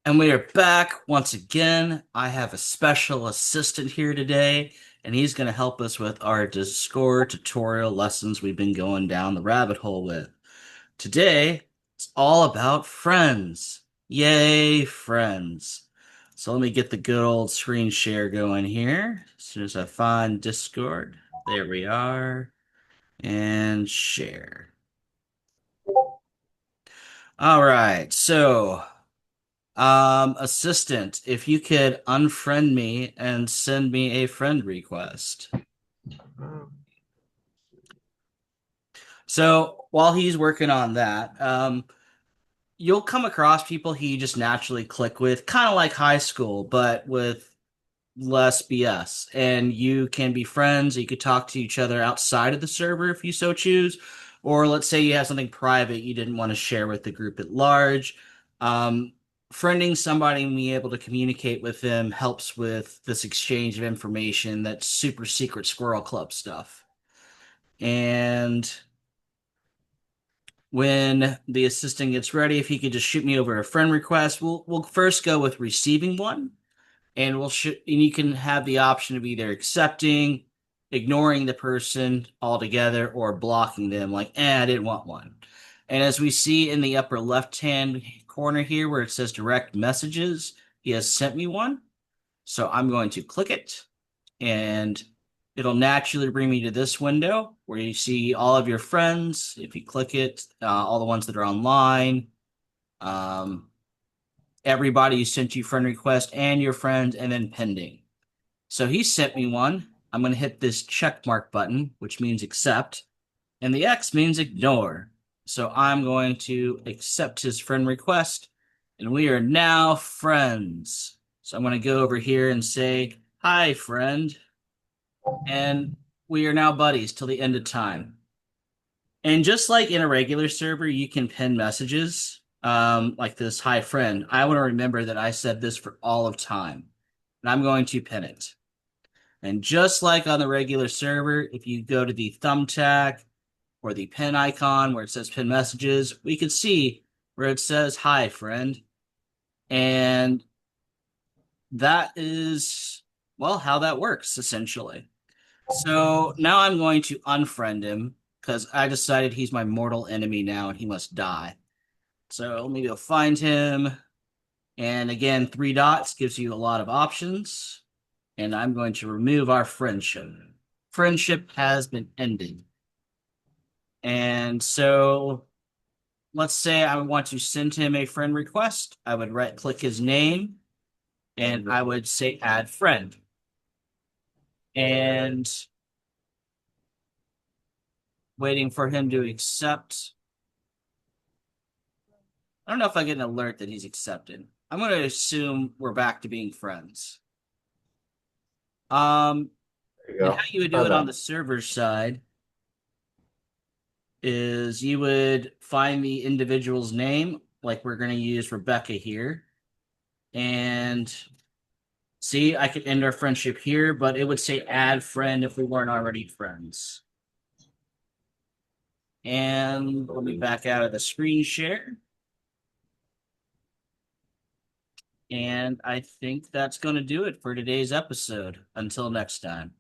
And we are back once again. I have a special assistant here today, and he's going to help us with our Discord tutorial lessons we've been going down the rabbit hole with. Today, it's all about friends. Yay, friends. So let me get the good old screen share going here. As soon as I find Discord, there we are, and share. All right, so assistant, if you could unfriend me and send me a friend request. So while he's working on that, you'll come across people he just naturally click with, kind of like high school, but with less BS. And you can be friends, you could talk to each other outside of the server if you so choose. Or let's say you have something private you didn't want to share with the group at large. Um, Friending somebody and being able to communicate with them helps with this exchange of information, that's super secret Squirrel Club stuff. And when the assistant gets ready, if he could just shoot me over a friend request, we'll first go with receiving one, and and you can have the option of either accepting, ignoring the person altogether, or blocking them, like, I didn't want one. And as we see in the upper left hand corner here where it says direct messages, he has sent me one. So I'm going to click it, and it'll naturally bring me to this window where you see all of your friends. If you click it, all the ones that are online, um, everybody who sent you friend request and your friends, and then pending. So he sent me one. I'm going to hit this check mark button, which means accept, and the X means ignore. So I'm going to accept his friend request, and we are now friends. So I'm going to go over here and say, hi, friend, and we are now buddies till the end of time. And just like in a regular server, you can pin messages, like this, hi, friend. I want to remember that I said this for all of time, and I'm going to pin it. And just like on the regular server, if you go to the thumbtack or the pin icon where it says pin messages, we can see where it says, hi, friend. And that is, well, how that works, essentially. So now I'm going to unfriend him because I decided he's my mortal enemy now and he must die. So let me go find him. And again, three dots gives you a lot of options. And I'm going to remove our friendship. Friendship has been ended. And so let's say I want to send him a friend request. I would right click his name and I would say add friend. And waiting for him to accept. I don't know if I get an alert that he's accepted. I'm going to assume we're back to being friends. Um, There you and go. how you would do How's it on that? the server side is you would find the individual's name, like we're going to use Rebecca here, and see, I could end our friendship here, but it would say add friend if we weren't already friends. And let me back out of the screen share. And I think that's going to do it for today's episode. Until next time.